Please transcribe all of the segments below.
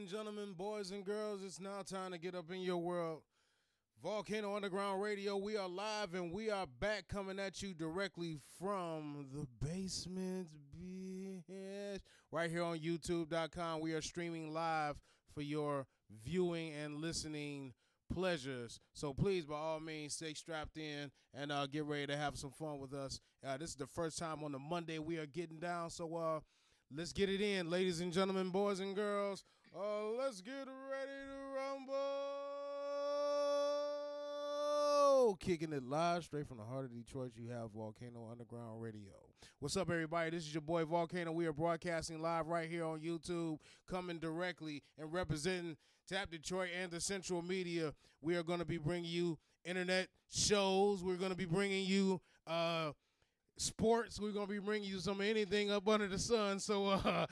and gentlemen, boys and girls, it's now time to get up in your world. Volcano Underground Radio, we are live and we are back coming at you directly from the basement, bitch. Right here on YouTube.com. We are streaming live for your viewing and listening pleasures. So please, by all means, stay strapped in and get ready to have some fun with us. This is the first time on the Monday we are getting down, so let's get it in, ladies and gentlemen, boys and girls. Let's get ready to rumble. Kicking it live straight from the heart of Detroit, you have Volcano Underground Radio. What's up, everybody? This is your boy Volcano. We are broadcasting live right here on YouTube, coming directly and representing Tap Detroit and the Central Media. We are going to be bringing you internet shows. We're going to be bringing you sports. We're going to be bringing you some anything up under the sun. So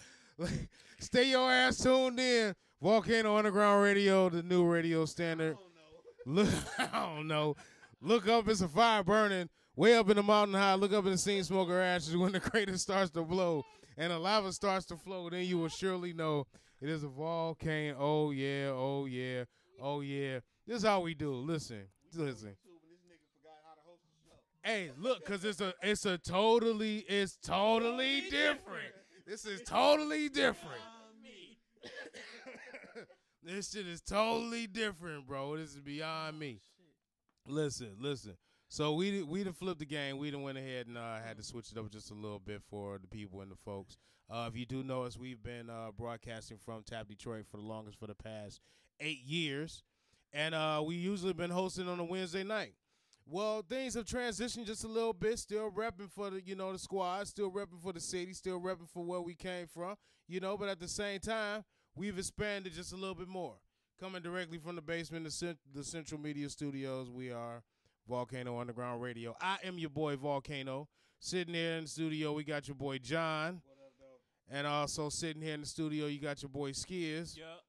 stay your ass tuned in. Volcano Underground Radio, the new radio standard. I don't know. Look up, it's a fire burning way up in the mountain high. Look up and see smoke or ashes. When the crater starts to blow and the lava starts to flow, then you will surely know it is a volcano. Oh, yeah, oh, yeah, oh, yeah. This is how we do. Listen. Hey, look, because it's totally different. This is totally different. This shit is totally different, bro. This is beyond me. Listen. So we done flipped the game. We done went ahead and had to switch it up just a little bit for the people and the folks. If you do know us, we've been broadcasting from Tap Detroit for the past 8 years. And we usually been hosting on a Wednesday night. Well, things have transitioned just a little bit. Still repping for the squad. Still repping for the city. Still repping for where we came from. But at the same time, we've expanded just a little bit more. Coming directly from the basement, the Central Media Studios, we are Volcano Underground Radio. I am your boy Volcano. Sitting here in the studio, we got your boy John. What up, though? And also sitting here in the studio, you got your boy Skiz. Yup.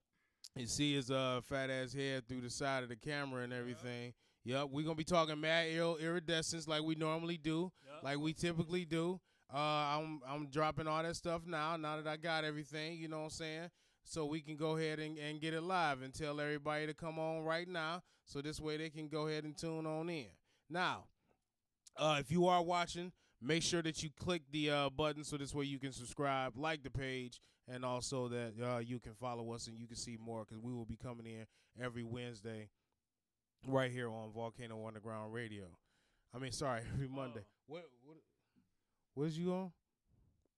You see his fat ass head through the side of the camera and everything. Yep, we're going to be talking mad iridescence like we normally do, like we typically do. I'm dropping all that stuff now that I got everything, you know what I'm saying? So we can go ahead and get it live and tell everybody to come on right now so this way they can go ahead and tune on in. Now, if you are watching, make sure that you click the button so this way you can subscribe, like the page, and also that you can follow us and you can see more because we will be coming in every Wednesday right here on Volcano Underground Radio. Every Monday. Where's you on?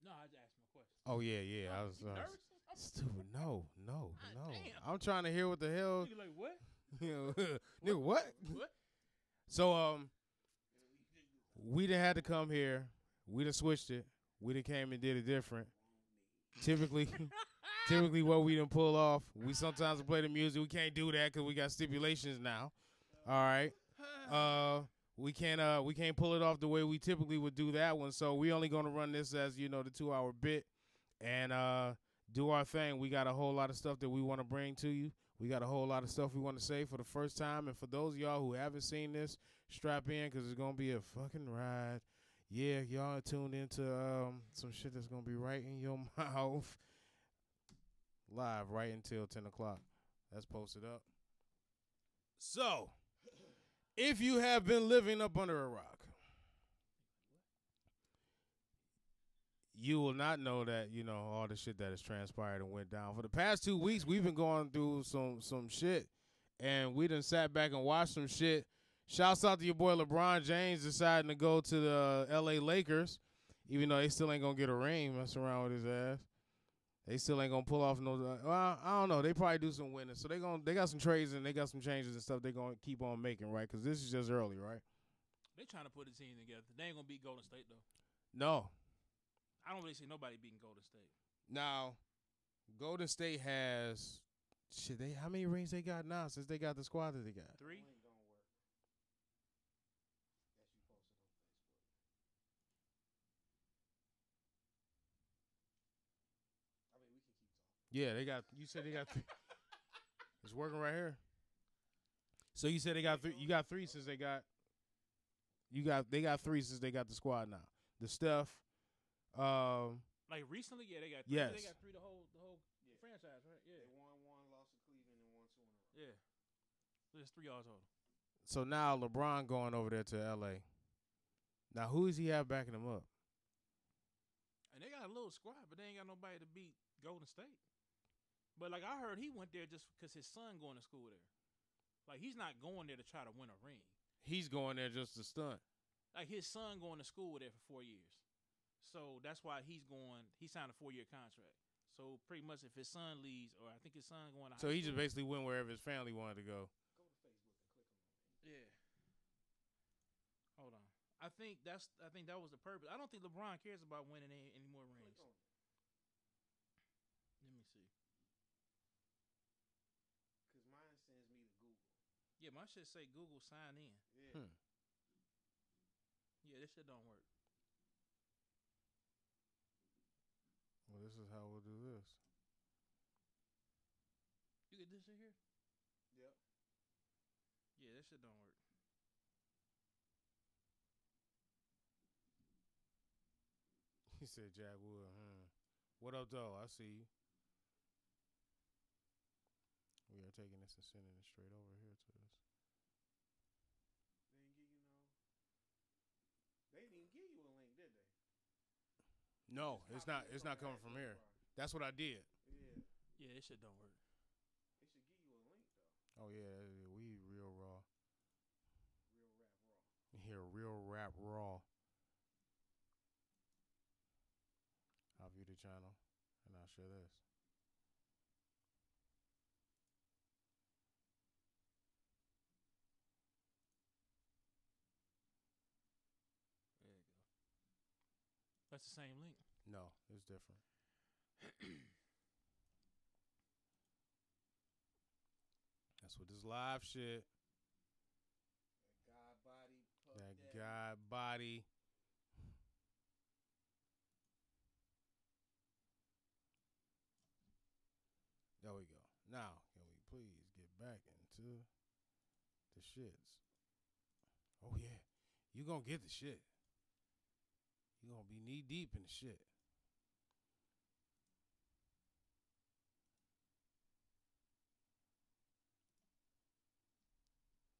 No, I just asked my question. Oh, yeah. I was nervous? stupid. No. Damn. I'm trying to hear what the hell. Nigga like, what? Nigga, what? What? So, we done had to come here. We done switched it. We done came and did it different. Typically what we done pull off, we sometimes play the music. We can't do that because we got stipulations now. All right. We can't pull it off the way we typically would do that one. So we only gonna run this as the 2-hour bit and do our thing. We got a whole lot of stuff that we want to bring to you. We got a whole lot of stuff we want to say for the first time. And for those of y'all who haven't seen this, strap in because it's gonna be a fucking ride. Yeah, y'all are tuned into some shit that's gonna be right in your mouth. Live right until 10 o'clock. That's posted up. So, if you have been living up under a rock, you will not know that, all the shit that has transpired and went down. For the past 2 weeks, we've been going through some shit, and we done sat back and watched some shit. Shouts out to your boy LeBron James deciding to go to the L.A. Lakers, even though they still ain't going to get a ring messing around with his ass. They still ain't going to pull off no – well, I don't know. They probably do some winning. So they got some trades and they got some changes and stuff they going to keep on making, right? Because this is just early, right? They trying to put a team together. They ain't going to beat Golden State, though. No. I don't really see nobody beating Golden State. Now, Golden State has – how many rings they got now since they got the squad that they got? 3. Yeah, you said they got 3. It's working right here. So you said they got 3. You got 3 since they got 3 since they got the squad now. The Steph, Like recently, yeah, they got 3. Yes. They got 3 the whole franchise, right? Yeah. They won one So there's 3 all total. So now LeBron going over there to LA. Now who does he have backing him up? And they got a little squad, but they ain't got nobody to beat Golden State. But like I heard, he went there just because his son going to school there. Like he's not going there to try to win a ring. He's going there just to stunt. Like his son going to school there for 4 years. So that's why he's going. He signed a 4-year contract. So pretty much, if his son leaves, or I think his son going to high So he school, just basically went wherever his family wanted to go. Go to Facebook and click on it. Yeah. Hold on. I think that was the purpose. I don't think LeBron cares about winning any more rings. Click on it. Let me see. Cause mine sends me to Google. Yeah, my shit say Google sign in. Yeah. Yeah, this shit don't work. Well, this is how we'll do this. You get this shit here? Yep. Yeah, this shit don't work. He said Jack Wood. What up, though? I see you. We are taking this and sending it straight over here to us. They didn't give you no. They didn't even give you a link, did they? No, Just it's not. copy it It's from not the coming from actual here. bar. That's what I did. Yeah. Yeah, this shit don't work. They should give you a link though. Oh yeah, we real raw. Real rap raw. Here, real rap raw. I'll view the channel and I'll share this. There you go. That's the same link. No, it's different. That's what this live shit. That guy body. Puff That Daddy. guy body. There we go. Now, can we please get back into the shits? Oh yeah, you gonna get the shit. You gonna be knee deep in the shit.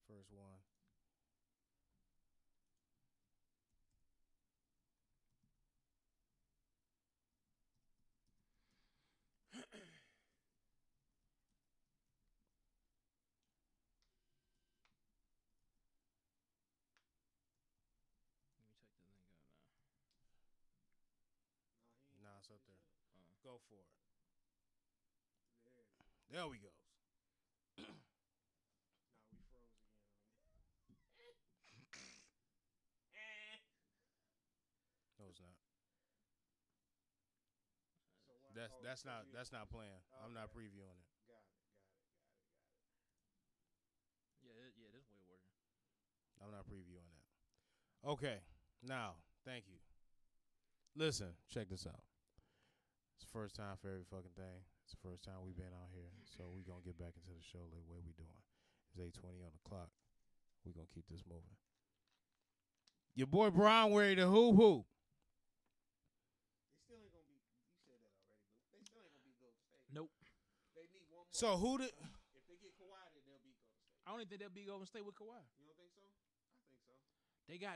First one. Let me check this link out now. Nah, he ain't Nah, posted it's up there. shit. Go for it. There it is. There we go. Nah, we froze again on it. No, it's not. So why, That's because not playing. I'm not Okay. previewing it. Got it. Yeah, this way working. I'm not previewing that. Okay. Now, thank you. Listen, check this out. It's the first time for every fucking thing. It's the first time we've been out here. So we're going to get back into the show the way we doing. It's 8:20 on the clock. We're going to keep this moving. Your boy Brian ready to hoop. They still ain't gonna be. You said that already, but they still ain't gonna be Golden State. Nope. They need one more. So who did... If they get Kawhi, then they'll beat Golden State. I don't even think they'll be Golden State with Kawhi. You don't think so? I think so.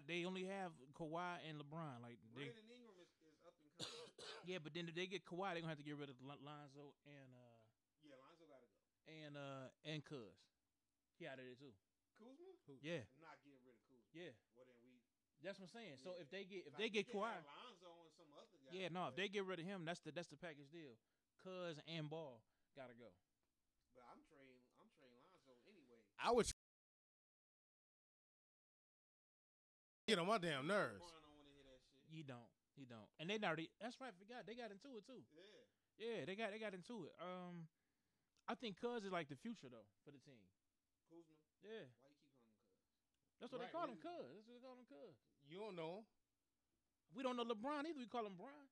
They only have Kawhi and LeBron. Like Brandon Ingram is up and coming. yeah, but then if they get Kawhi, they're gonna have to get rid of Lonzo and Yeah, Lonzo gotta go. and Cuz. He out of there too. Kuzma? Yeah, Not getting rid of Kuzma. yeah. Well, then we. That's what I'm saying. So Yeah. if they get Like, get you can Kawhi, have Lonzo and some other guy. yeah, no. If but- they get rid of him, that's the package deal. Cuz and Ball gotta go. But I'm trading Lonzo anyway. I would get on my damn nerves. LeBron don't want to hear that shit. He don't. And they already. That's right. I forgot they got into it too. Yeah. Yeah, they got into it. I think Cuz is like the future though for the team. Kuzma. Yeah, Why you keep calling him Cuz? that's what Right, they call him. we- Cuz. That's what they call him. Cuz. You don't know. We don't know LeBron either. We call him Brian.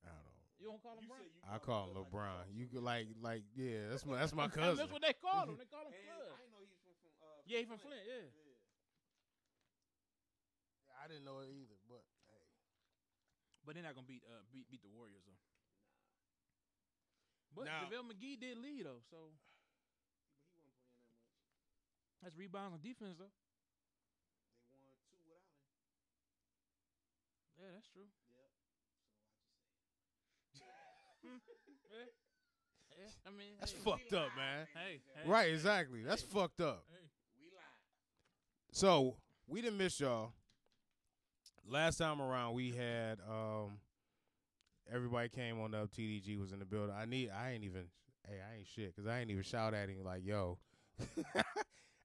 I don't. You don't call him You Brian. said you I call him Cuz LeBron. like You you could call like somebody. yeah. That's my I mean, cousin. that's what they call him. They call him And Cuz. I know he's from Yeah, he from Flint. Yeah. I didn't know it either, but hey. But they're not gonna beat the Warriors though. But Now- JaVale McGee did lead though, so But he wasn't playing that much. That's rebounds and defense though. They won 2 without him. Yeah, that's true. Yep. Yeah. Yeah. I mean, That's hey, fucked up, man. Hey, Right, exactly. That's fucked up. Hey. We lied. So we didn't miss y'all. Last time around, we had everybody came on up. TDG was in the building. I ain't shit because I ain't even shout at him like, yo.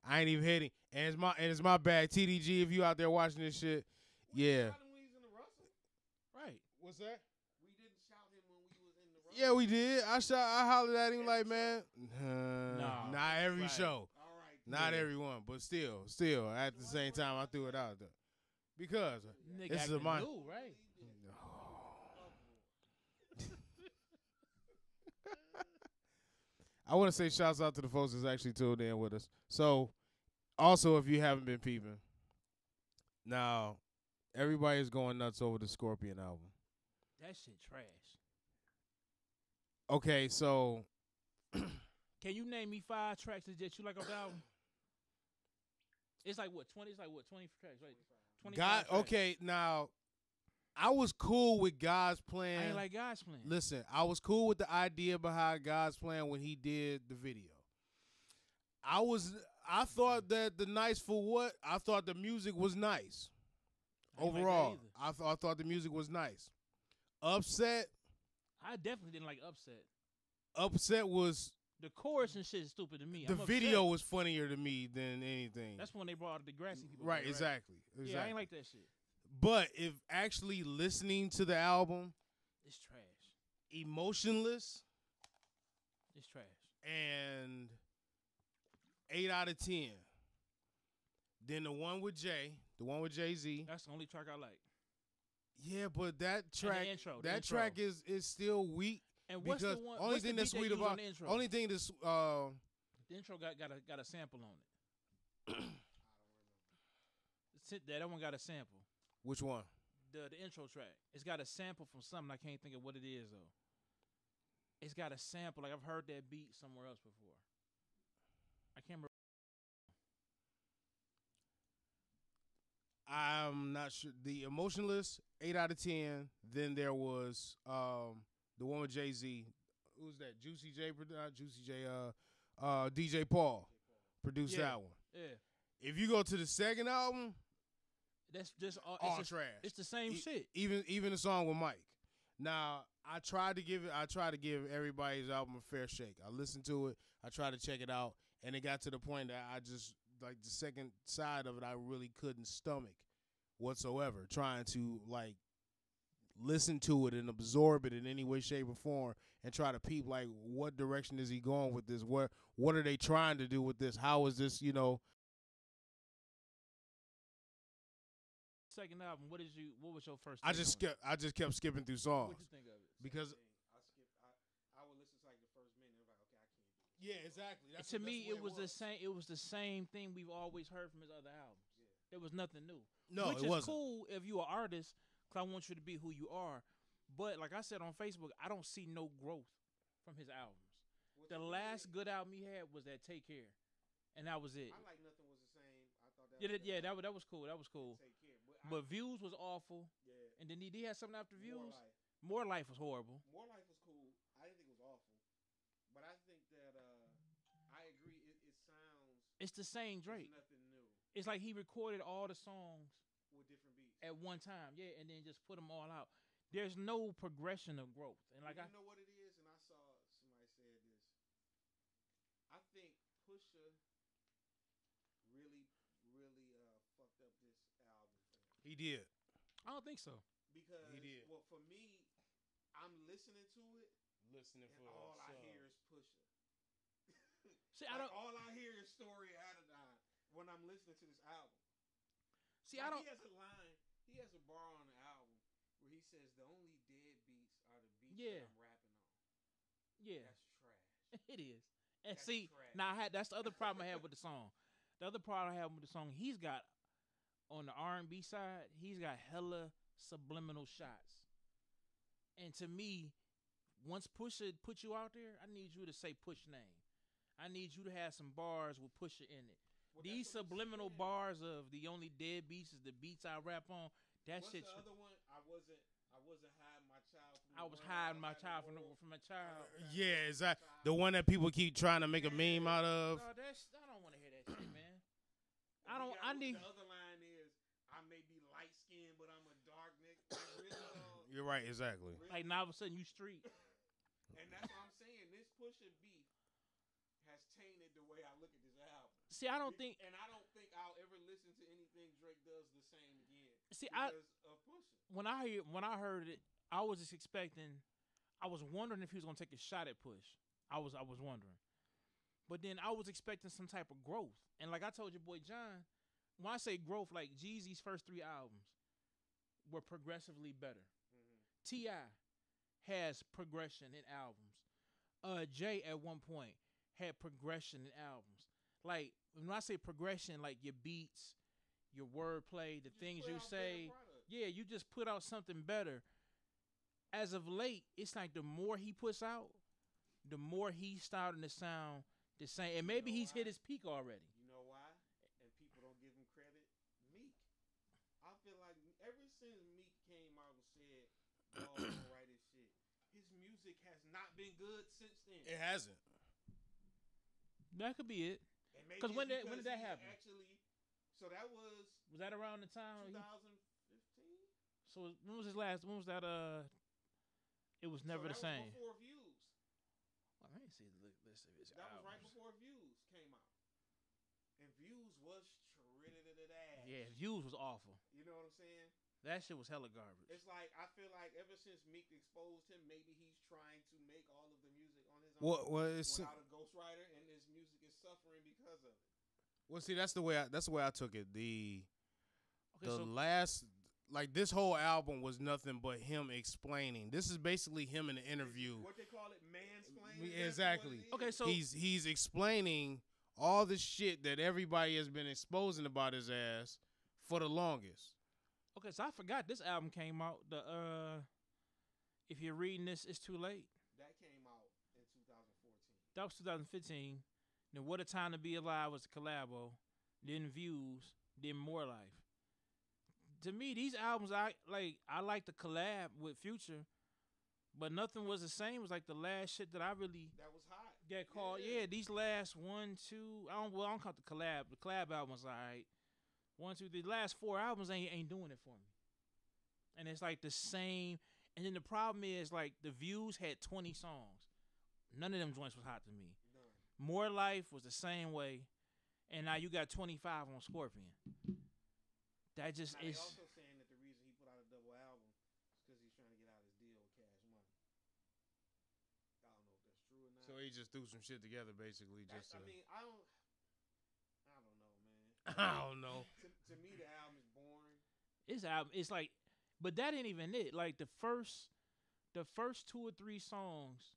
I ain't even hitting. And it's my bad. TDG, if you out there watching this shit, yeah. When he's in the Russell. Right. What's that? We didn't shout him when we was in the Russell. Yeah, we did. I hollered at him like, man. Nah. Not every Right. show. All right. Not everyone, but still, at the same time, I threw it out there because Nigga this is acting my. new, right? I want to say shouts out to the folks that's actually tuned in with us. So, also, if you haven't been peeping, now everybody's going nuts over the Scorpion album. That shit trash. Okay, so Can you name me 5 tracks that you like off the album? It's like what 20? It's like what 20 tracks, right? 25 God. tracks. Okay, now I was cool with God's Plan. I ain't like God's Plan. Listen, I was cool with the idea behind God's Plan when he did the video. I thought that the nice for what? I thought the music was nice. I ain't like that Overall, either. I thought the music was nice. Upset I definitely didn't like Upset. Upset was The chorus and shit is stupid to me. the I'm video upset. was funnier to me than anything. That's when they brought the Grassy people. right, there, exactly. Yeah, I ain't like that shit. But if actually listening to the album, It's trash. Emotionless It's trash. and 8 out of 10. Then the one with Jay-Z. That's the only track I like. Yeah, but that track, the intro. track is still weak. And what's because the one? only what's thing the that's beat they sweet use about on the intro? only thing that's The intro got a sample on it. That one got a sample. which one? The intro track. It's got a sample from something. I can't think of what it is though. It's got a sample. Like I've heard that beat somewhere else before. I can't remember. I'm not sure. The Emotionless, 8 out of 10. Then there was the one with Jay-Z. Who's that? Juicy J, not Juicy J. DJ Paul produced Yeah. that one. Yeah, If you go to the second album, that's just all it's trash. It's the same shit. Even the song with Mike. Now I try to give everybody's album a fair shake. I listened to it. I tried to check it out, and it got to the point that I just like the second side of it. I really couldn't stomach whatsoever. Trying to like listen to it and absorb it in any way, shape, or form, and try to peep like what direction is he going with this? What are they trying to do with this? How is this? Second album. What was your first? I take just on it? kept skipping through songs What'd you think of it? because I would listen to like the first minute. I'm like, okay, I can't do this. yeah, exactly. To me, it was the same. It was the same thing we've always heard from his other albums. Yeah. There was nothing new. No, which it is wasn't. cool if you're an artist, because I want you to be who you are. But like I said on Facebook, I don't see no growth from his albums. What The you last did, good album he had was that Take Care, and that was it. I like Nothing Was the Same. I thought that. Yeah, that was cool. That was cool. Take Care, But Views was awful, yeah, and then he had something after Views. More Life. More Life was horrible. More Life was cool. I didn't think it was awful, but I think that I agree. It sounds. It's the same Drake. There's nothing new It's like he recorded all the songs with different beats. at one time, yeah, and then just put them all out. There's no progression of growth, and like You know what it is, and I saw somebody said this. I think Pusha really fucked up this album for him. He did. I don't think so. Because He did. well, for me, I'm listening to it, Listening and all I hear is Pusha. See, Like, all I hear is Story Adonai when I'm listening to this album. See, Like, I don't. He has a line. He has a bar on the album where he says the only dead beats are the beats Yeah. that I'm rapping on. Yeah, That's trash. it is. And That's see, trash. now that's the other problem I have with the song. The other problem I have with the song, he's got on the R&B side, he's got hella subliminal shots. And to me, once Pusha put you out there, I need you to say Push name. I need you to have some bars with Pusha in it. Well, These that's what I'm subliminal saying. bars of the only dead beats is the beats I rap on. That What's shit. the other one? I wasn't hiding my child from the I was world. hiding I my was child hiding the world. from a child. Yeah, is that the one that people keep trying to make a meme out of? No, I don't want to hear that shit, man. And I don't. he I got- need. The other line is, I may be light skinned, but I'm a dark nigga. Like, really, dog? You're right, exactly. Really? Like now all of a sudden you street. And that's what I'm saying. This Pusha beef has tainted the way I look at this album. See, I don't think. And I don't think I'll ever listen to anything Drake does the same again. See, because of Pusha. when I heard it, I was just expecting. I was wondering if he was gonna take a shot at Push. I was wondering, but then I was expecting some type of growth. And like I told your boy John, when I say growth, like Jeezy's first 3 albums were progressively better. T.I. has progression in albums. Jay at one point had progression in albums. Like when I say progression, like your beats, your wordplay, the things you say. Yeah, you just put out something better. As of late, it's like the more he puts out, the more he's starting to sound the same. And maybe he's hit his peak already. You know why? And people don't give him credit. Meek. I feel like ever since Meek came out and said, "Y'all don't write his shit," his music has not been good since then. It hasn't. That could be it. Because when did that happen? Actually, so that was that around the time? 2015. So when was his last? When was that? It was never the same. Was before Views. Well, let me see the list of his That was right albums. before Views came out, and Views was ass. Yeah, Views was awful. You know what I'm saying? That shit was hella garbage. It's like I feel like ever since Meek exposed him, maybe he's trying to make all of the music on his own without a ghostwriter, and his music is suffering because of it. Well, see, that's the way I took it. Last, like, this whole album was nothing but him explaining. This is basically him in an interview. What they call it, mansplaining. Exactly. Okay, so he's explaining all the shit that everybody has been exposing about his ass for the longest. Okay, so I forgot this album came out. If you're reading this, it's too late. That came out in 2014. That was 2015. Then What a Time to Be Alive was a collabo. Then Views. Then More Life. To me, these albums, I like the collab with Future, but nothing was the same. It was like the last shit that I really that was hot. Get called. Yeah, these last 1, 2. I don't count the collab. The collab album was alright. 1, 2, 3. The last 4 albums ain't doing it for me. And it's like the same. And then the problem is like the Views had 20 songs. None of them joints was hot to me. None. More Life was the same way. And now you got 25 on Scorpion. That just now is. They also saying that the reason he put out a double album is because he's trying to get out his deal with Cash Money. I don't know if that's true or not. So he just threw some shit together, basically. I mean, I don't know, man. I don't know. To me, the album is boring. His album, it's like, but that ain't even it. Like the first 2 or 3 songs,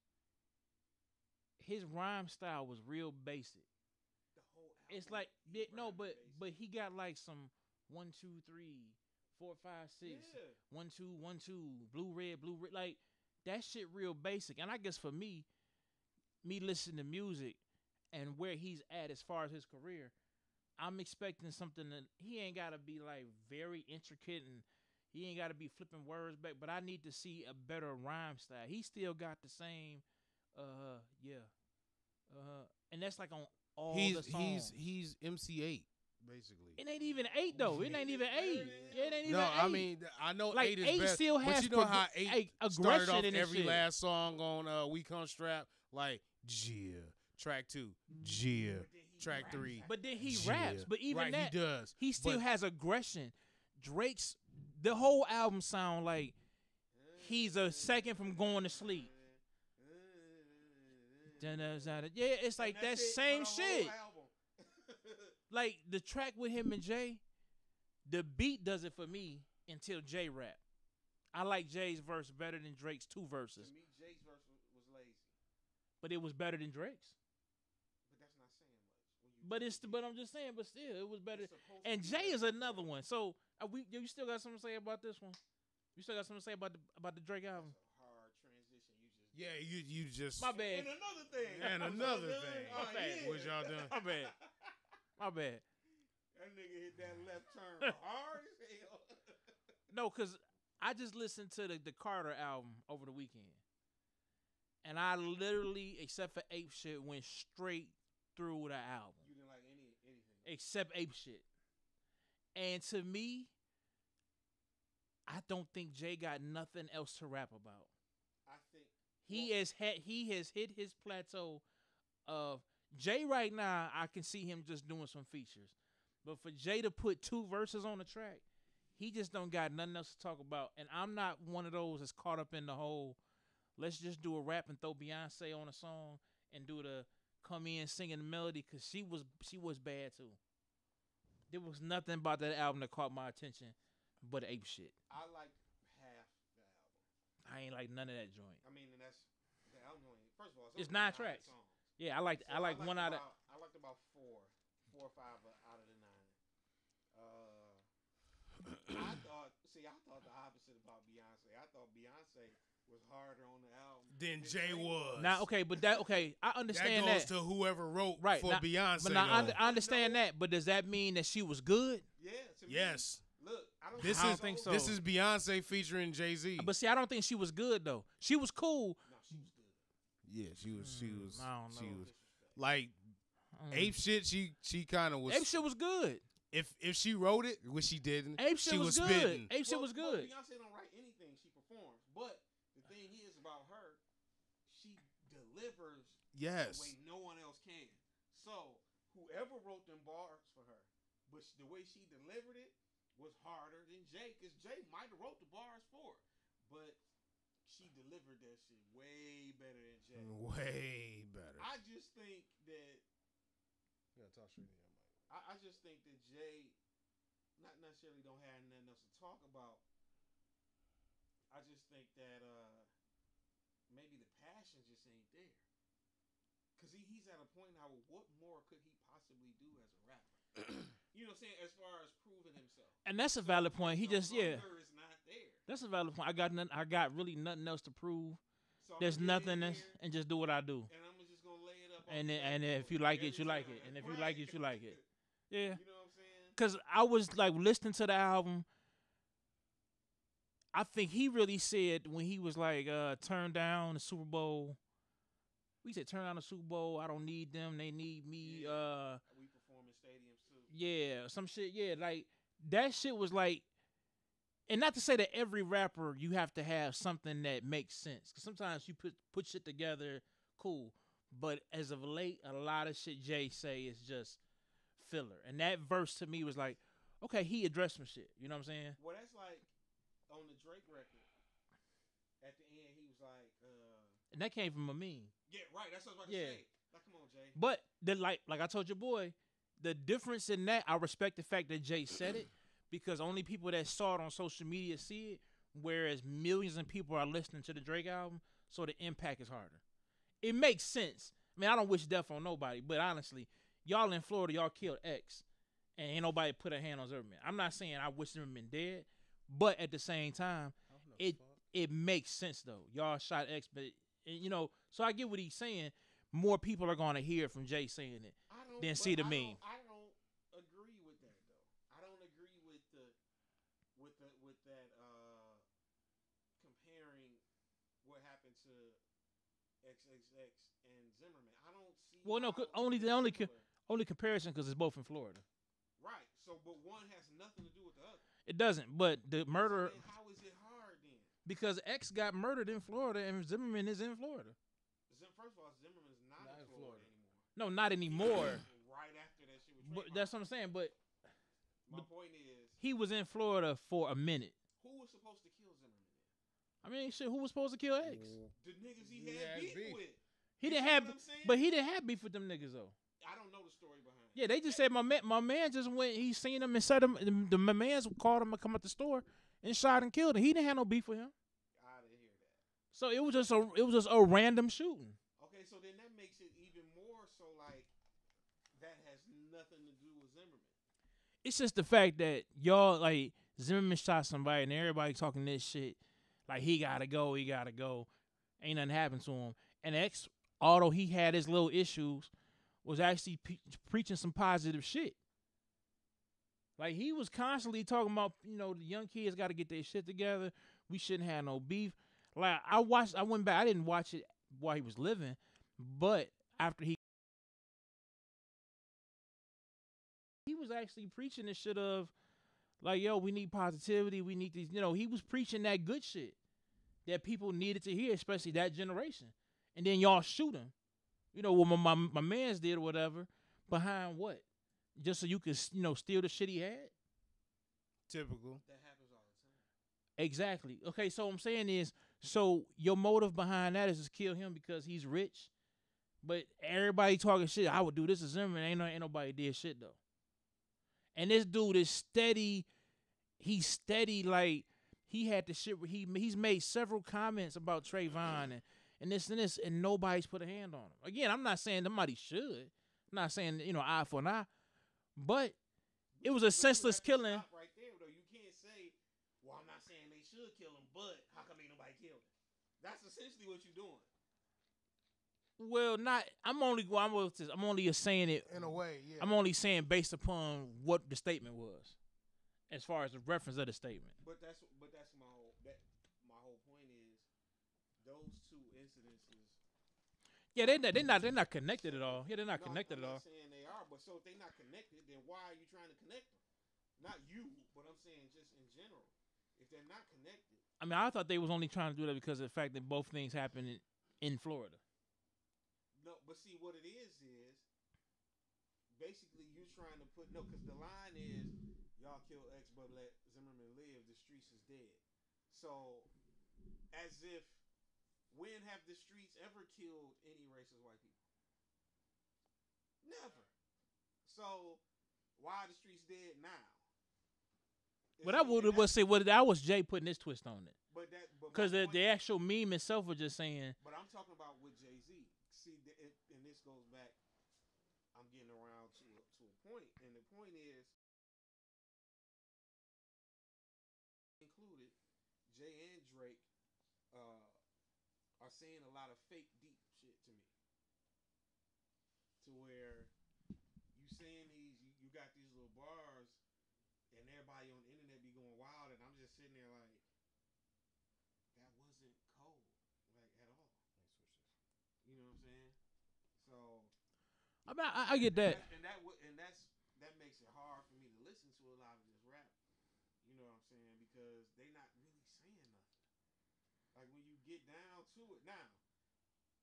his rhyme style was real basic. The whole album. It's like but he got like some 1, 2, 3, 4, 5, 6, Yeah. 1, 2, 1, 2, blue red, like that shit real basic. And I guess for me listening to music and where he's at as far as his career, I'm expecting something that he ain't gotta be like very intricate and he ain't gotta be flipping words back, but I need to see a better rhyme style. He still got the same and that's like on all the songs. He's MC8 basically. It ain't even 8 though. It ain't even 8. It ain't even 8. No, I mean I know like 8 is 8 best, still has but you know how 8 started off in every shit. last song on We Come Strapped, like Gia, track 2, Gia, track 3. But then he Gia. raps. But even right, that, he does. he still But has aggression. Drake's the whole album sound like he's a second from going to sleep. Yeah, it's like that same shit. Like the track with him and Jay, the beat does it for me until Jay rap. I like Jay's verse better than Drake's 2 verses. To me, Jay's verse was lazy. But it was better than Drake's. But that's not saying much. But I'm just saying, but still, it was better. And Jay is another one. So you still got something to say about this one? You still got something to say about the Drake album? That's a hard transition. yeah, you just My bad. And another thing. And another thing. My bad. What y'all done? My bad. That nigga hit that left turn hard as hell. No, because I just listened to the Carter album over the weekend. And I literally, except for Ape Shit, went straight through the album. You didn't like anything? Except Ape Shit. And to me, I don't think Jay got nothing else to rap about. I think he has hit his plateau of Jay right now. I can see him just doing some features. But for Jay to put 2 verses on the track, he just don't got nothing else to talk about. And I'm not one of those that's caught up in the whole, let's just do a rap and throw Beyonce on a song and do the come in singing the melody, because she was bad too. There was nothing about that album that caught my attention but Ape Shit. I liked half the album. I ain't like none of that joint. I mean, and that's the album. First of all, it's 9 tracks. Songs. Yeah, I liked one out of. I liked about 4 or 5 out of the 9. I thought the opposite about Beyonce. I thought Beyonce was harder on the album than Jay was. Now, I understand that. Goes to whoever wrote for Beyonce. But now I understand that. But does that mean that she was good? Yeah. Yes. Look, I don't think so. This is Beyonce featuring Jay-Z. But see, I don't think she was good though. She was cool. No, she was good. Yeah, she was. I don't know. She was like Ape Shit. She kind of was. Ape Shit was good. If she wrote it, which she didn't, Ape Shit she was good. spitting. Ape Shit was good. Beyonce don't write anything; she performs. But the thing is about her, she delivers the way no one else can. So whoever wrote them bars for her, but the way she delivered it was harder than Jay, because Jay might have wrote the bars for her, but she delivered that shit way better than Jay. Way better. I just think that. You gotta talk straight to your mic. I just think that Jay not necessarily don't have nothing else to talk about. I just think that maybe the passion just ain't there. Because he's at a point now, what more could he possibly do as a rapper? You know what I'm saying? As far as proving himself. And that's a valid point. He just, is not there. That's a valid point. I got really nothing else to prove. So there's nothing else, and just do what I do. And I'm just going to lay it up. And if you like it, you like it. And if you like it, you like it. Yeah. You know what I'm saying? Because I was like listening to the album. I think he really said when he was like, turn down the Super Bowl. We said, turn down the Super Bowl. I don't need them. They need me. Yeah. We perform in stadiums too. Yeah, some shit. Yeah, like that shit was like, and not to say that every rapper you have to have something that makes sense. Because sometimes you put shit together, cool. But as of late, a lot of shit Jay say is just filler. And that verse to me was like, okay, he addressed some shit. You know what I'm saying? Well, that's like on the Drake record. At the end, he was like, and that came from a meme. Yeah, right. That's what I was about to say. Like, come on, Jay. But like I told your boy, the difference in that, I respect the fact that Jay said it, because only people that saw it on social media see it, whereas millions of people are listening to the Drake album, so the impact is harder. It makes sense. I mean, I don't wish death on nobody, but honestly, y'all in Florida, y'all killed X, and ain't nobody put a hand on Zimmerman. I'm not saying I wish Zimmerman dead, but at the same time, it makes sense though. Y'all shot X, but you know, so I get what he's saying. More people are gonna hear from Jay saying it than see the meme. I don't agree with that though. I don't agree with that comparing what happened to XXX and Zimmerman. I don't see. Well, no, only comparison because it's both in Florida. Right. So, but one has nothing to do with the other. It doesn't. But the murder. So how is it hard then? Because X got murdered in Florida and Zimmerman is in Florida. First of all, Zimmerman's not in Florida anymore. No, not anymore. Right after that shit was. But that's what I'm saying. But my point is, he was in Florida for a minute. Who was supposed to kill Zimmerman? I mean, shit. Who was supposed to kill X? The niggas he had beef with. He didn't have, but he didn't have beef with them niggas though. I don't know the story behind it. Yeah, they just said my man just went. He seen him and said him. My man's called him to come at the store and shot and killed him. He didn't have no beef with him. I didn't hear that. So it was just a random shooting. Okay, so then that makes it even more so like that has nothing to do with Zimmerman. It's just the fact that y'all like Zimmerman shot somebody and everybody talking this shit like he gotta go. Ain't nothing happened to him. And X, although he had his little issues, was actually preaching some positive shit. Like he was constantly talking about, the young kids got to get their shit together. We shouldn't have no beef. Like I went back. I didn't watch it while he was living, but after he was actually preaching this shit of like, yo, we need positivity. We need these. He was preaching that good shit that people needed to hear, especially that generation. And then y'all shoot him. What my man's did or whatever. Behind what? Just so you could, steal the shit he had? Typical. That happens all the time. Exactly. Okay, so what I'm saying is, so your motive behind that is to kill him because he's rich, but everybody talking shit. I would do this to Zimmerman. Ain't nobody did shit though. And this dude is steady. He's steady. Like he had the shit where he's made several comments about Trayvon and this, and nobody's put a hand on him. Again, I'm not saying somebody should. I'm not saying eye for an eye, but it was a senseless killing. Stop right there, though. You can't say, "Well, I'm not saying they should kill him, but how come ain't nobody killed him?" That's essentially what you're doing. Well, not. I'm only saying it In a way, yeah. I'm only saying based upon what the statement was, as far as the reference of the statement. But that's my whole point is those two incidences. Yeah, they're not connected at all. Yeah, they're not connected at all. I'm not saying they are, but so if they're not connected, then why are you trying to connect them? Not you, but I'm saying just in general. If they're not connected. I mean, I thought they was only trying to do that because of the fact that both things happened in Florida. No, but see what it is basically you trying to put because the line is y'all kill X but let Zimmerman live. The streets is dead. So as if when have the streets ever killed any racist white people? Never. So why are the streets dead now? But that was Jay putting this twist on it. Because the actual meme itself was just saying. But I'm talking about with Jay-Z. See, and this goes back. I'm getting around to a point, and the point is included. Jay and Drake are saying a lot of fake deep shit to me. To where you saying you got these little bars, and everybody on the internet be going wild, and I'm just sitting there like, that wasn't cold, like at all. You know what I'm saying? So, I get that. And that makes it hard for me to listen to a lot of this rap. You know what I'm saying? Because they not really saying nothing. Like when you get down to it. Now,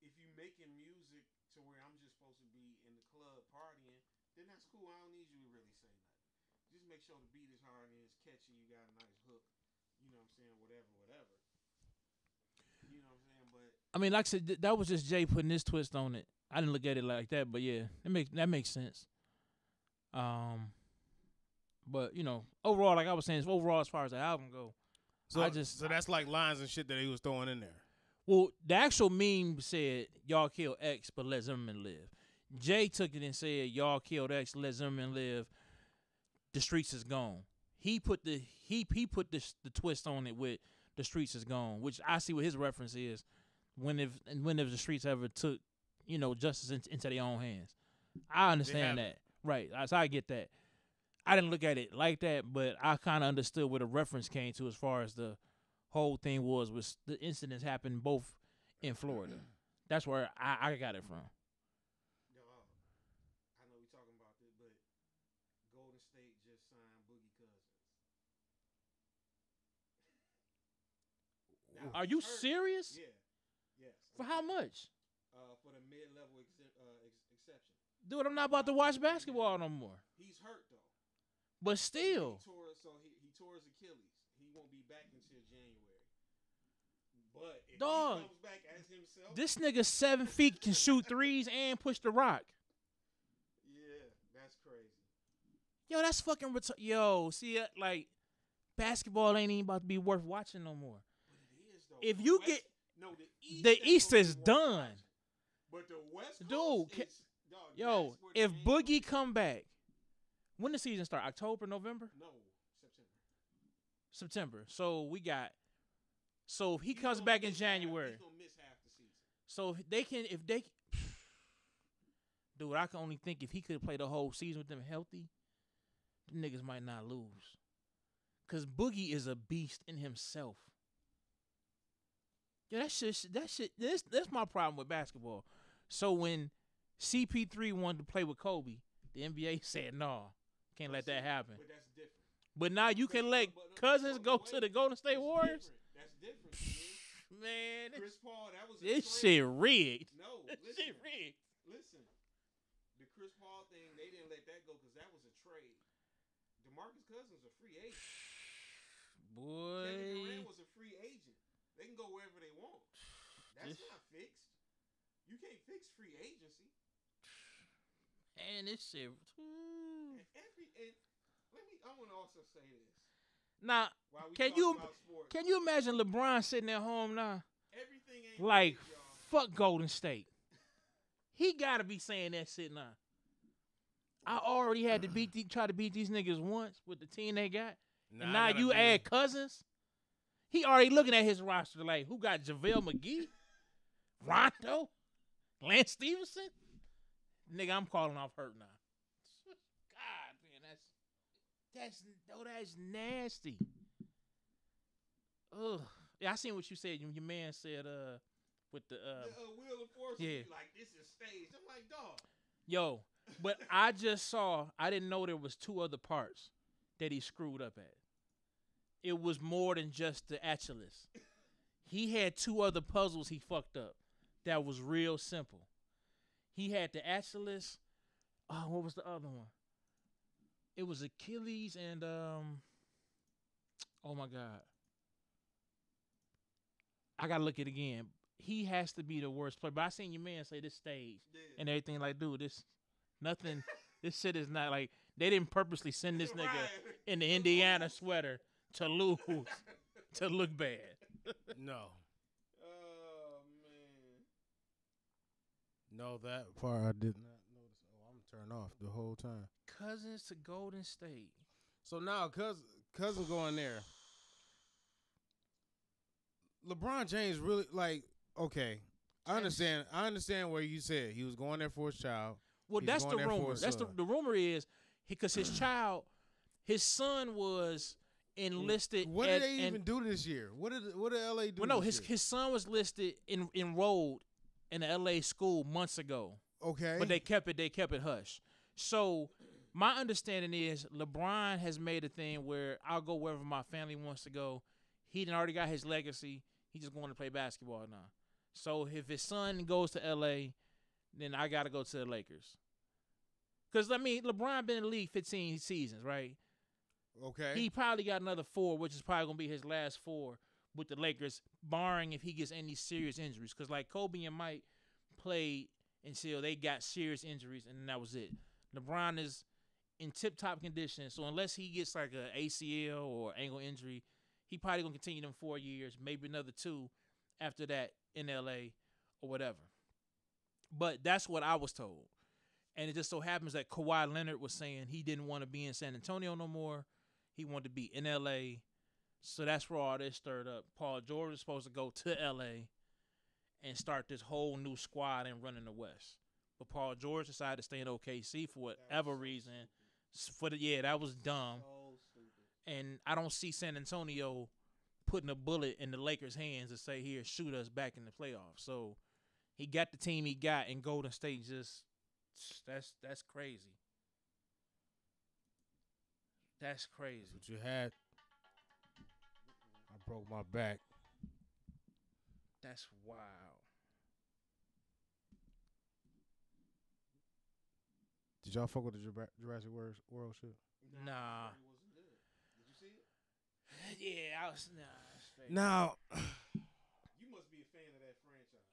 if you making music to where I'm just supposed to be in the club partying, then that's cool. I don't need you to really say nothing. Just make sure the beat is hard and it's catchy. You got a nice hook. You know what I'm saying? Whatever. You know what I'm saying? But I mean, like I said, that was just Jay putting his twist on it. I didn't look at it like that, but yeah, that makes sense. But overall, like I was saying, overall as far as the album go, so that's like lines and shit that he was throwing in there. Well, the actual meme said y'all kill X, but let Zimmerman live. Jay took it and said y'all killed X, let Zimmerman live. The streets is gone. He put the twist on it with the streets is gone, which I see what his reference is. When if the streets ever took justice into their own hands. I understand that. Right. So I get that. I didn't look at it like that, but I kind of understood where the reference came to as far as the whole thing was the incidents happened both in Florida. That's where I got it from. I know we're talking about this, but Golden State just signed Boogie Cousins. Are you serious? Yeah. Yes. For how much? For the mid-level exception. Dude, I'm not about to watch basketball no more. He's hurt though. But still. He tore his Achilles. He won't be back until January. But if Dog, he comes back as himself, this nigga 7 feet can shoot threes and push the rock. Yeah, that's crazy. Yo, that's fucking yo. See, like basketball ain't even about to be worth watching no more. But it is though. If you get the East is done. But the West Dude, Coast is, dog, yo, if Boogie come back, when the season start? October, November? No, September. So if he comes back in January. He's gonna miss half the season. So dude, I can only think if he could play the whole season with them healthy, the niggas might not lose. Cause Boogie is a beast in himself. Yeah, that's my problem with basketball. So when CP3 wanted to play with Kobe, the NBA said, "No, can't let that happen." But that's different. But now you can let Cousins go to the Golden State Warriors. That's different. Man, Man, Chris Paul, that was a this trade. shit rigged. No, This listen, shit rigged. listen. The Chris Paul thing, they didn't let that go because that was a trade. DeMarcus Cousins a free agent. Kevin Boy, Durant was a free agent. They can go wherever they want. That's not fixed. You can't fix free agency. and this shit. And I want to also say this. Now, While we can talk you about sports, can you imagine LeBron sitting at home now, everything ain't like fixed, y'all. fuck Golden State? He gotta be saying that shit now. I already had to try to beat these niggas once with the team they got. And now you add Cousins. He already looking at his roster like, who got JaVale McGee, Rondo, Lance Stevenson? Nigga, I'm calling off hurt now. God, man, that's nasty. Ugh. Yeah, I seen what you said. Your man said with the Wheel of Fortune, yeah. be like, this is staged. I'm like, dog. Yo, but I just saw. I didn't know there was 2 other parts that he screwed up at. It was more than just the Achilles. He had 2 other puzzles he fucked up that was real simple. He had the Achilles. Oh, what was the other one? It was Achilles and oh my God. I gotta look at it again. He has to be the worst player. But I seen your man say this stage and everything. Like, dude, this nothing. This shit is not like they didn't purposely send this nigga in the Indiana sweater to lose, to look bad. No. Oh, man. No, that part I did not notice. Oh, I'm turned off the whole time. Cousins to Golden State. So now cousin going there. LeBron James really like okay. I understand where you said he was going there for his child. Well, that's the rumor. That's the rumor is because his son was enlisted. What did they even do this year? What did LA do? Well, no, his his son was listed enrolled in the LA school months ago. Okay, but they kept it hush. So my understanding is LeBron has made a thing where I'll go wherever my family wants to go. He done already got his legacy. He just going to play basketball now. So if his son goes to LA, then I got to go to the Lakers. Because, I mean, LeBron been in the league 15 seasons, right? Okay. He probably got another 4, which is probably going to be his last 4 with the Lakers, barring if he gets any serious injuries. Because, like, Kobe and Mike played until they got serious injuries, and then that was it. LeBron is in tip-top condition, so unless he gets, like, an ACL or ankle injury, he probably going to continue them 4 years, maybe another 2 after that in L.A. or whatever. But that's what I was told. And it just so happens that Kawhi Leonard was saying he didn't want to be in San Antonio no more. He wanted to be in L.A. So that's where all this stirred up. Paul George was supposed to go to L.A. and start this whole new squad and run in the West. But Paul George decided to stay in OKC for whatever reason. That was dumb. So stupid. And I don't see San Antonio putting a bullet in the Lakers' hands to say, here, shoot us back in the playoffs. So he got the team he got, and Golden State just, that's crazy. That's crazy. That's what you had. I broke my back. That's wild. Did y'all fuck with the Jurassic World shit? Nah. It wasn't good. Did you see it? Yeah, I was Now, You must be a fan of that franchise.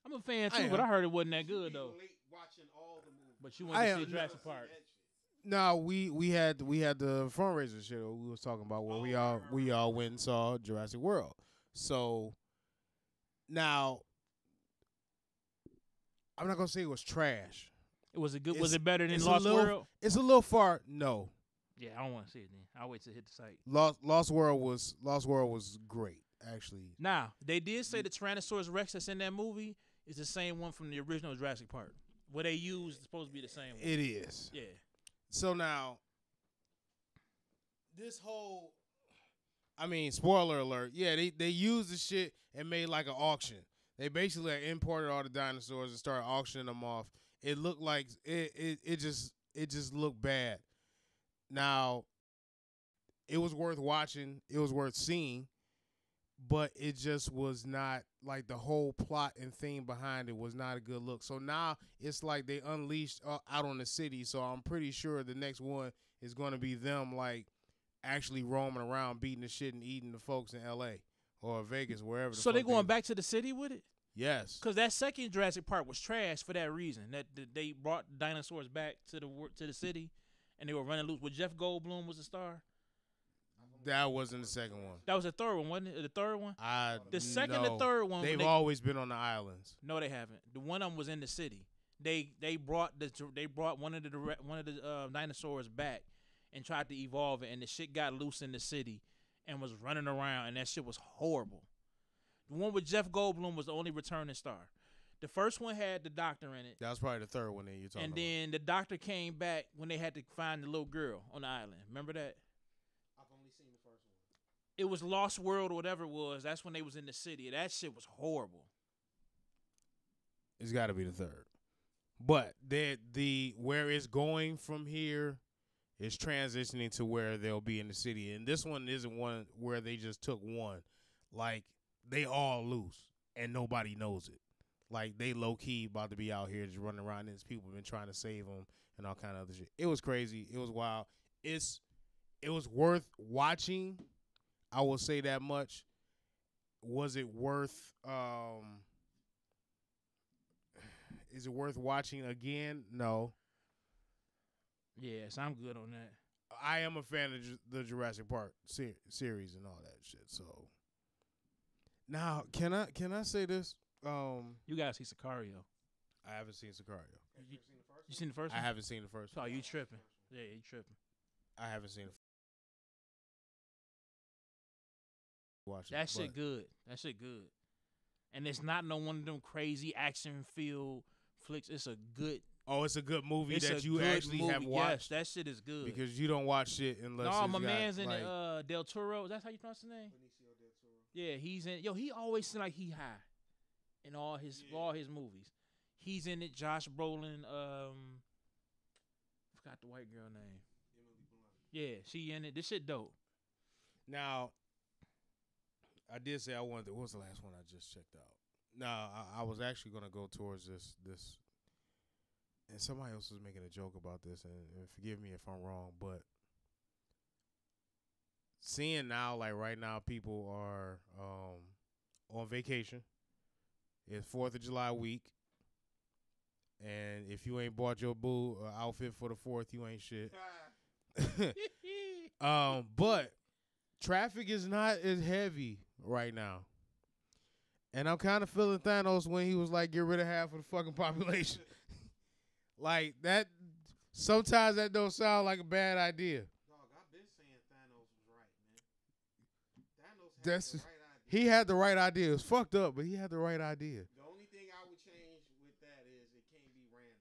I'm a fan too, but I heard it wasn't that good though. Late watching all the movies. But you went to see Jurassic Park. no, we had the fundraiser shit we was talking about where we all went and saw Jurassic World. So now, I'm not gonna say it was trash. Was it good? Was it better than Lost World? It's a little far. No. Yeah, I don't want to see it then. I'll wait to hit the site. Lost World was great, actually. Now, they did say the Tyrannosaurus Rex that's in that movie is the same one from the original Jurassic Park. What they used is supposed to be the same one. It is. Yeah. So now, this whole, I mean, spoiler alert. Yeah, they used the shit and made like an auction. They basically imported all the dinosaurs and started auctioning them off. It looked like it just looked bad. Now, it was worth watching. It was worth seeing, but it just was not like the whole plot and theme behind it was not a good look. So now it's like they unleashed out on the city. So I'm pretty sure the next one is going to be them like actually roaming around, beating the shit and eating the folks in L.A. or Vegas, wherever. So they going back to the city with it? Yes. Because that second Jurassic Park was trash for that reason. That they brought dinosaurs back to the city, and they were running loose. With Jeff Goldblum was the star. That wasn't the second one. That was the third one, wasn't it? The third one. The second no. and third one. They've always been on the islands. No, they haven't. The one of them was in the city. They brought one of the dinosaurs back and tried to evolve it, and the shit got loose in the city and was running around, and that shit was horrible. The one with Jeff Goldblum was the only returning star. The first one had the doctor in it. That was probably the third one that you're talking about. And then the doctor came back when they had to find the little girl on the island. Remember that? I've only seen the first one. It was Lost World or whatever it was. That's when they was in the city. That shit was horrible. It's got to be the third. But the where it's going from here is transitioning to where they'll be in the city. And this one isn't one where they just took one. Like, they all loose, and nobody knows it. Like, they low-key about to be out here just running around, and these people been trying to save them and all kind of other shit. It was crazy. It was wild. It was worth watching. I will say that much. Was it worth is it worth watching again? No. Yes, I'm good on that. I am a fan of the Jurassic Park series and all that shit. So now, can I say this? You gotta see Sicario. I haven't seen Sicario. You seen the first one? I haven't seen the first Oh, one. you tripping? Yeah, you tripping. I haven't seen it. Watch That shit good. That shit good. And it's not no one of them crazy action filled flicks. It's a good. Oh, it's a good movie It's that a you good actually movie. have watched. Yes, that shit is good. Because you don't watch shit unless. No, it's my got, man's in like, it. Del Toro. That's how you pronounce his name. Benicio del Toro. Yeah, he's in. Yo, he always seems like he high in all his movies. He's in it. Josh Brolin. Forgot the white girl name. Emily Blunt. Yeah, she in it. This shit dope. Now, I did say I wanted. What was the last one I just checked out? No, I was actually gonna go towards this, and somebody else was making a joke about this, and forgive me if I'm wrong, but seeing now, like right now, people are on vacation. It's 4th of July week, and if you ain't bought your boo outfit for the 4th, you ain't shit. But traffic is not as heavy right now. And I'm kind of feeling Thanos when he was like, get rid of half of the fucking population. Like, that, sometimes that don't sound like a bad idea. Dog, I've been saying Thanos was right, man. Thanos had That's, the right idea. he had the right idea. It was fucked up, but he had the right idea. The only thing I would change with that is it can't be random.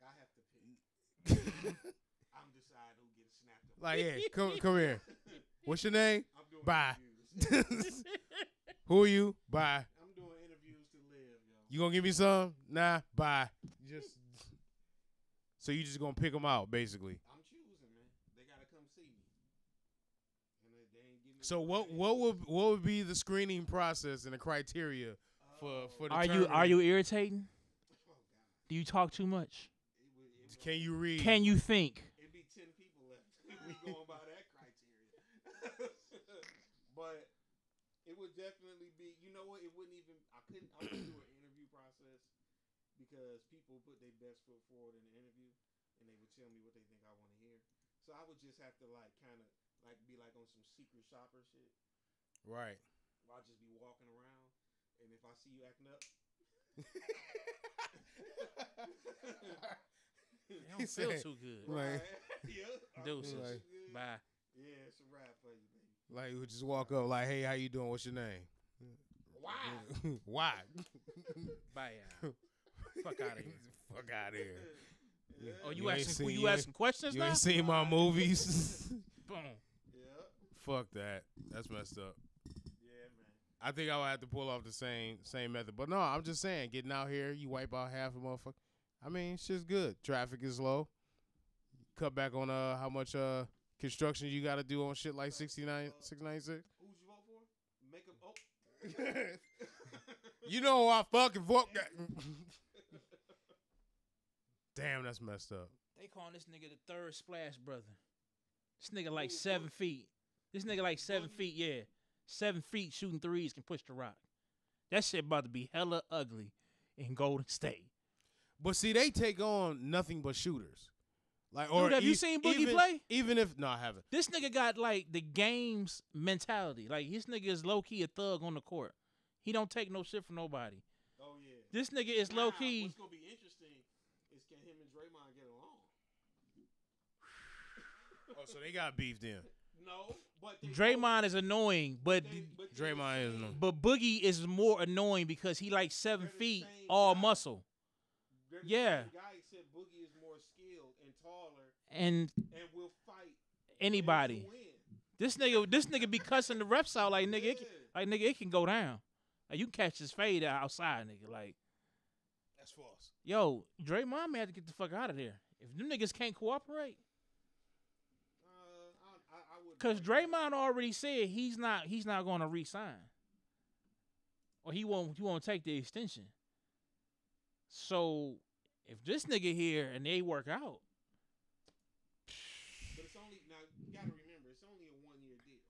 Like, I have to pick. I'm deciding who gets snapped up. Like, yeah, come here. What's your name? I'm doing Bye. interviews. Who are you? Bye. I'm doing interviews to live, yo. You gonna give me some? Nah, bye. So you just gonna pick them out, basically. I'm choosing, man. They gotta come see me. And they ain't giving me So no what would be the screening process and the criteria for Are determining? you irritating? Oh, God. Do you talk too much? Can you read? Can you think? It'd be 10 people left. We going by that criteria. But it would definitely be, you know what? It wouldn't even, I couldn't do an interview process because people put their best foot forward in the interview and they would tell me what they think I want to hear. So I would just have to like kind of like be like on some secret shopper shit. Right. Where I'll just be walking around and if I see you acting up. It don't feel too good. Like, Yeah. Deuces. Like, Bye. Yeah, it's a wrap for you, baby. like we just walk up, like, hey, how you doing? What's your name? Why? Why? Bye, y'all. Fuck out of here. Fuck out of here. Yeah. Oh, You you ain't asking? seen- You you asking questions You now? ain't seen my movies. Boom. fuck that. That's messed up. Yeah, man. I think I would have to pull off the same method. But no, I'm just saying, getting out here, you wipe out half a motherfucker. I mean, shit's good. Traffic is low. Cut back on how much construction you got to do on shit like 696. Who'd you vote for? Make him. Oh. You know I fucking vote. Damn, that's messed up. They calling this nigga the third Splash brother. This nigga like 7 feet. This nigga like 7 feet, yeah. 7 feet shooting threes can push the rock. That shit about to be hella ugly in Golden State. But see, they take on nothing but shooters. Like, or Dude, have you seen Boogie play? Even if no, I haven't. This nigga got like the game's mentality. Like this nigga is low key a thug on the court. He don't take no shit from nobody. Oh yeah. This nigga is low key. What's gonna be interesting is can him and Draymond get along? Oh, so they got beef then. No, but Draymond is annoying, but Draymond is annoying. But Boogie is more annoying because he like 7 feet, all muscle. Yeah. The guy said Boogie is more skilled and taller And will fight anybody. This nigga be cussing the refs out like nigga, it can go down. Like you can catch his fade outside, nigga. Like that's false. Yo, Draymond may have to get the fuck out of there. If them niggas can't cooperate. I would. Cause Draymond already said he's not going to re-sign, or he won't take the extension. So if this nigga here and they work out, but it's only now. You gotta remember, it's only a 1-year deal.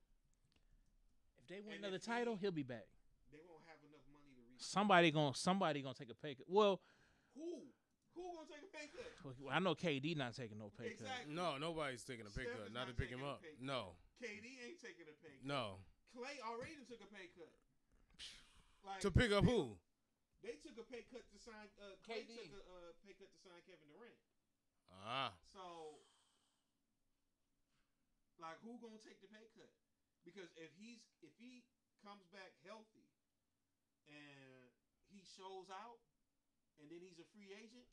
if they win another title, he'll be back. They won't have enough money to resign. Somebody gonna take a pay cut. Well, who gonna take a pay cut? I know KD not taking no pay cut. Exactly. No, nobody's taking a pay Steph cut. is Not to not pick him taking a up. pay cut. No. KD ain't taking a pay cut. No. Clay already took a pay cut. Like, To pick up who? They took a pay cut to sign. Clay KD. took a pay cut to sign Kevin Durant. So, like, who gonna take the pay cut? Because if he comes back healthy and he shows out, and then he's a free agent,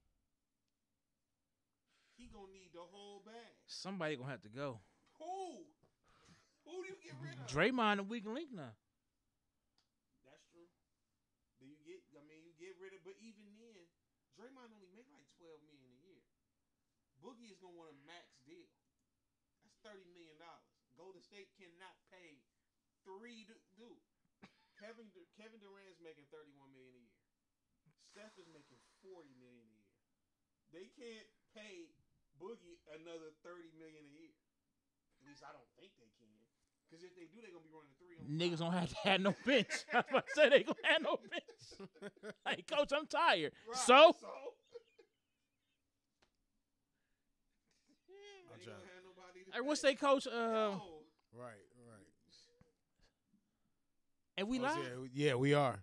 he gonna need the whole bag. Somebody gonna have to go. Who? Who do you get rid of? Draymond a weak link now. That's true. Do you get? I mean, you get rid of, but even then, Draymond only make like $12 million a year. Boogie is gonna want a max deal. That's $30 million. Golden State cannot pay dude. Kevin Durant's making $31 million a year. Steph is making $40 million a year. They can't pay Boogie another $30 million a year. At least I don't think they can. Because if they do, they're gonna be running 3 on. Niggas don't have to have no bench. I was about to say they gonna have no bench. Hey, coach, I'm tired. Right. So? They ain't gonna have nobody to Hey, what's pay. they coach? No. Right. And we live? Yeah, we are.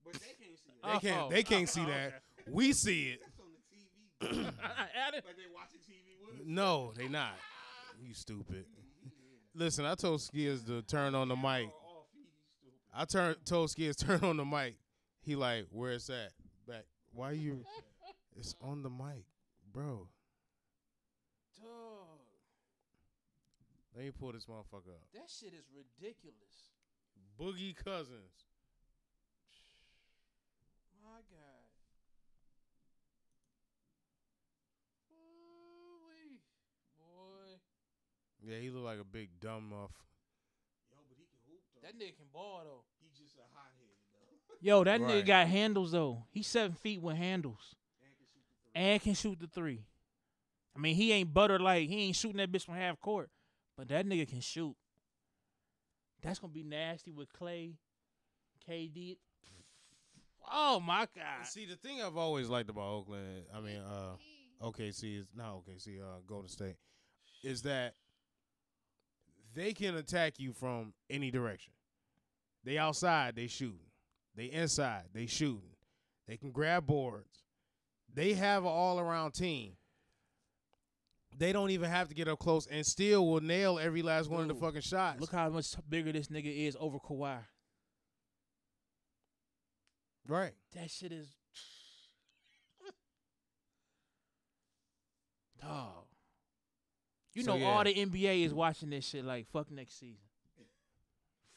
But they can't see it. They can't see that. Okay. We see it. That's on the TV. Add it. Like they watching TV with us. No, they not. You stupid. Listen, I told Skiers to turn on the mic. I told Skiers turn on the mic. He like, where it's at? Back. Why you? It's on the mic, bro. Dog. Let me pull this motherfucker up. That shit is ridiculous. Boogie Cousins. My God. Holy boy. Yeah, he look like a big dumb muff. Yo, but he can hoop though. That nigga can ball though. He just a hothead though. Yo, that Right. nigga got handles though. He's 7 feet with handles. And can shoot the three. I mean, he ain't butter like he ain't shooting that bitch from half court. But that nigga can shoot. That's gonna be nasty with Clay, KD. Oh my God. See, the thing I've always liked about Oakland, OKC is not OKC, Golden State, is that they can attack you from any direction. They outside, they shooting. They inside, they shooting. They can grab boards. They have an all-around team. They don't even have to get up close and still will nail every last one of the fucking shots. Look how much bigger this nigga is over Kawhi. Right. That shit is. Dog. You So, know yeah. all the NBA is watching this shit like fuck next season.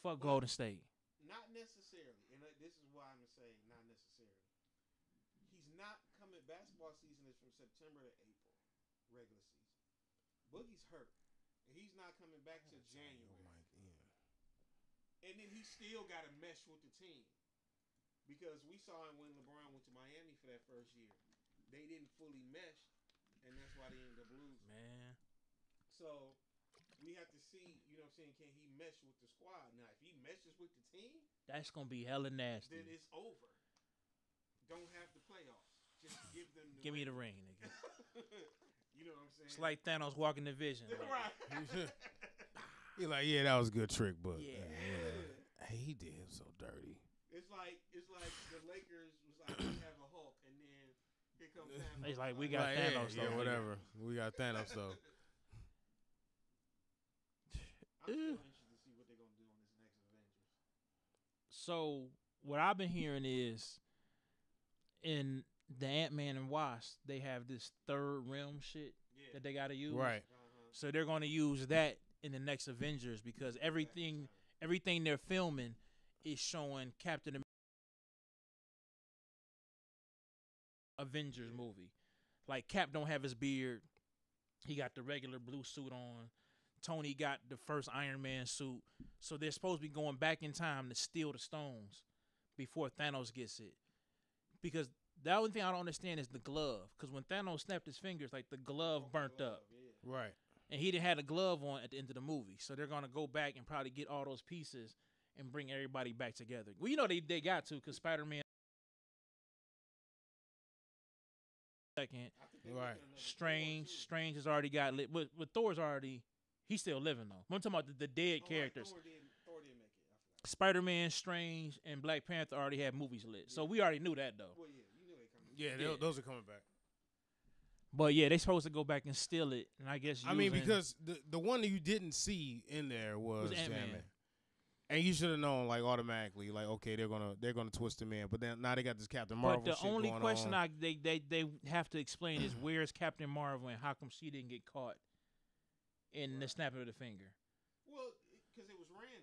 Fuck Golden State. Not necessarily, and this is why I'm gonna say not necessarily. He's not coming. Basketball season is from September to April, regular season. Boogie's hurt, and he's not coming back till January. And then he still got to mesh with the team because we saw him when LeBron went to Miami for that first year. They didn't fully mesh, and that's why they ended up losing. Man. So we have to see, you know what I'm saying, can he mesh with the squad? Now, if he meshes with the team, that's going to be hella nasty. Then it's over. Don't have the playoffs. Just give them the Give ring. me the ring, nigga. You know what I'm saying? It's like Thanos walking the vision. Right. You're like, yeah, that was a good trick, but Yeah. hey, he did him so dirty. It's like the Lakers was like, we have a Hulk, and then here comes Thanos. It's like, we got Thanos, yeah, though. whatever. We got Thanos, though. I'm still interested to see what they're gonna do on this next Avengers. So what I've been hearing is in the Ant-Man and Wasp, they have this third realm shit that they got to use. Right. So they're going to use that in the next Avengers because everything they're filming is showing Captain Avengers movie. Like Cap don't have his beard. He got the regular blue suit on. Tony got the first Iron Man suit. So they're supposed to be going back in time to steal the stones before Thanos gets it. Because the only thing I don't understand is the glove. Because when Thanos snapped his fingers, like the glove burnt up. Yeah. Right. And he didn't have a glove on at the end of the movie. So they're going to go back and probably get all those pieces and bring everybody back together. Well, you know they got to because Spider-Man second. Right. Strange has already got lit. But Thor's already, he's still living though. I'm talking about the dead characters. Thor didn't make it. I forgot. Spider-Man, Strange, and Black Panther already had movies lit. So we already knew that though. Well, yeah, you know they coming. Yeah, those are coming back. But yeah, they supposed to go back and steal it, and I guess I mean, because the one that you didn't see in there was Ant-Man. Ant-Man. And you should have known, like, automatically, like, okay, they're gonna twist him in. But then now they got this Captain Marvel. But the shit only going question on. they have to explain is where's Captain Marvel and how come she didn't get caught in the snapping of the finger? Well, because it was random.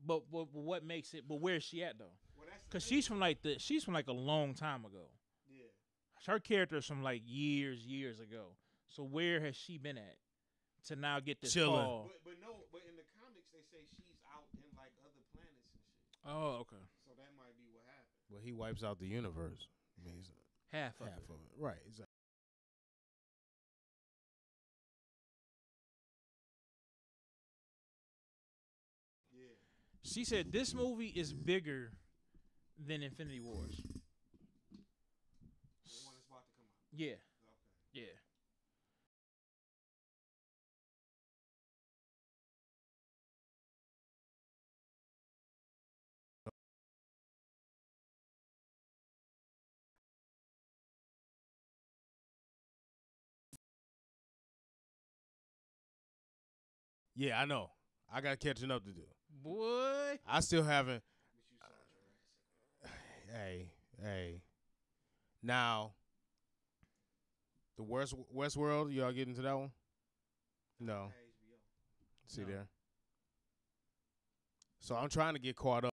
But what makes it? But where's she at though? Well, that's the Because thing. she's from like a long time ago. Yeah. Her character is from like years ago. So where has she been at to now get this Chilling. call? But in the comics they say she's out in like other planets and shit. Oh, okay. So that might be what happened. Well, he wipes out the universe. I mean, he's Half of half it. of it. Right. Exactly. Yeah. She said this movie is bigger than Infinity Wars. The one that's about to come out. Yeah, Okay. yeah. Yeah, I know. I got catching up to do. Boy. I still haven't. But you saw Jurassic. Hey. Now, the Westworld, y'all get into that one? No. HBO. See No. there? So I'm trying to get caught up.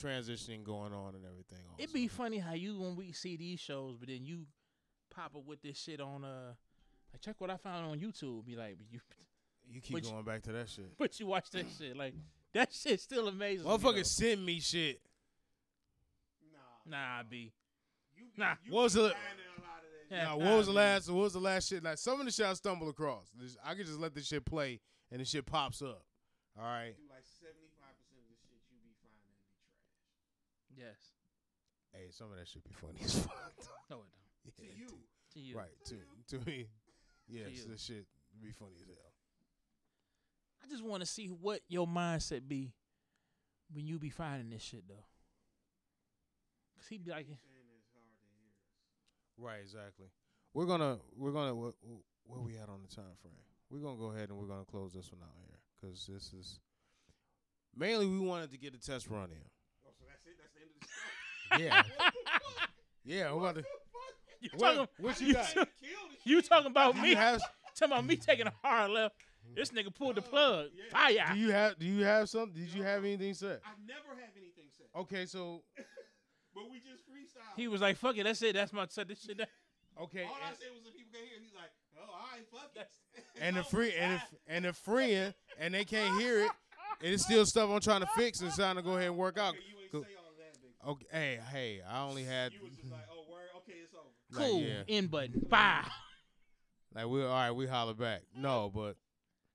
Transitioning going on and everything. Also. It'd be funny how you when we see these shows, but then you pop up with this shit on like check what I found on YouTube. Be like, You keep going back to that shit. but you watch that shit like that shit's still amazing. Motherfuckers send me shit. Nah, B. You, Nah. You What was the- finding a lot of that Yeah. shit. Now, what was the last shit? Like some of the shit I stumbled across. I could just let this shit play and the shit pops up. All right. Do like 75% of the shit you be finding be trash. Yes. Hey, some of that shit be funny as fuck. No, it don't. To Yeah, you. To you. Right. To me. Yes, you. this shit be funny as hell. I just want to see what your mindset be when you be finding this shit though. Cause he be like, Saying it's hard to hear us. Right, exactly. We're gonna where we at on the time frame? We're gonna go ahead and we're gonna close this one out here because this is mainly we wanted to get a test run in. Oh, so that's it? That's the end of the show? Yeah, What the fuck? yeah. We're about to. you What, talking, what I you didn't got? say kill the you shit. talking about Do me? you have? Talking about me taking a hard left This nigga pulled the Oh, plug. yeah. Fire. Do you have something? Did you have anything set? I never have anything said. Okay, so But we just freestyle. He was like, "Fuck it, that's it. That's my set. This shit." okay, All I said was that people can hear. He's like, oh, all right, fuck it. and the freeing and they can't hear it. And it's still stuff I'm trying to fix and trying to go ahead and work out. Okay, you ain't say all of that, big. Okay, hey, I only had You was just like, oh, word, okay, it's over. like, Cool. yeah. End button. Bye. Like we all right, we holler back. No, but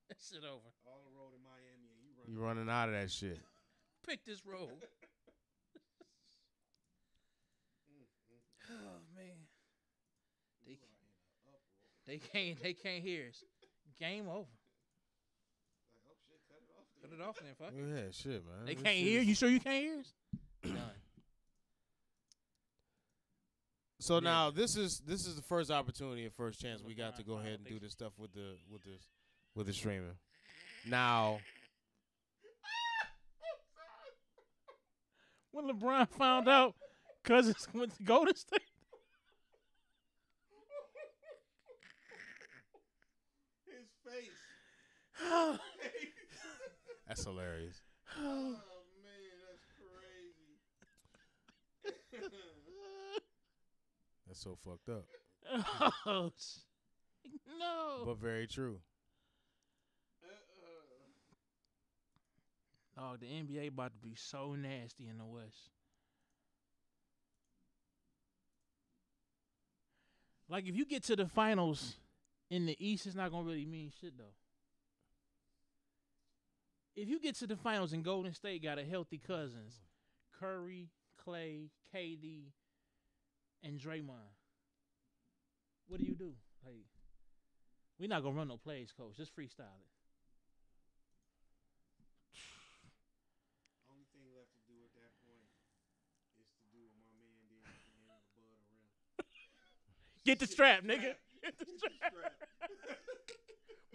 That shit over. All the road in Miami, and you running out of that shit. Pick this road. Oh man. They can't hear us. Game over. Like, oh shit, cut it off. Cut it off then, fuck. Yeah, shit, man. They This can't shit hear. is- You sure you can't hear us? Done. So now this is the first opportunity and first chance we got to go ahead and do this stuff with the streaming. Now When LeBron found out Cousins went to Golden State. His face. that's hilarious. Oh man, that's crazy. That's so fucked up, Oh, no. but very true. Oh, the NBA about to be so nasty in the West. Like, if you get to the finals in the East, it's not going to really mean shit, though. If you get to the finals and Golden State got a healthy Cousins, Curry, Clay, KD, and Draymond, what do? Like, we're not going to run no plays, coach. Just freestyle it. Only thing left to do at that point is to do what my man did at the end of the Bud Rim. Get the strap, nigga. Get the strap.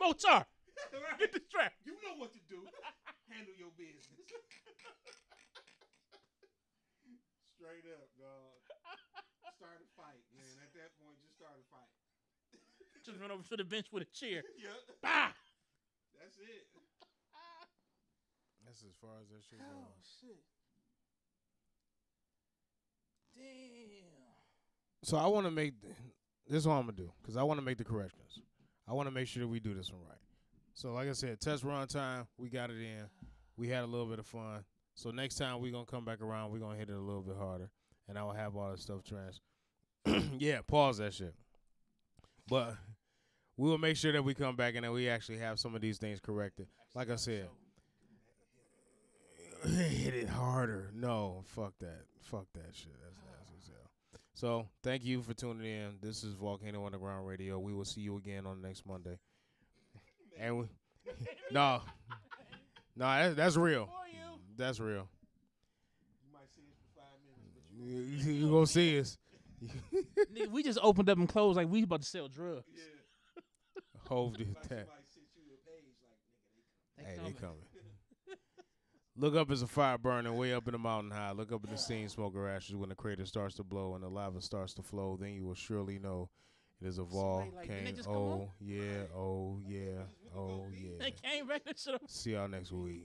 Mozart, Right. get the strap. You know what to do. Handle your business. Straight up, dog. Start a fight, man. At that point, just start a fight. Just run over to the bench with a chair. Yep. Bah! That's it. That's as far as that shit Oh, goes. shit. Damn. So I want to make this is what I'm gonna do because I want to make the corrections. I want to make sure that we do this one right. So like I said, test run time, we got it in. We had a little bit of fun. So next time we're gonna come back around, we're gonna hit it a little bit harder, and I will have all that stuff yeah, pause that shit. But we will make sure that we come back and that we actually have some of these things corrected. Like I said, hit it harder. No, fuck that. Fuck that shit. That's nasty as hell. So, thank you for tuning in. This is Volcano Underground Radio. We will see you again on next Monday. And we, no, that's real. That's real. You might see us for 5 minutes, but You gonna see us. Nigga, we just opened up and closed like we about to sell drugs. yeah. Hove did Like that. somebody sent you a page like, nigga, Hey, they coming. Look up as a fire burning way up in the mountain high. Look up at the steam smoker ashes when the crater starts to blow and the lava starts to flow. Then you will surely know it is a Somebody like, didn't they volcano. just come on? Oh yeah, oh yeah, oh yeah. They came back and shit. See y'all next week.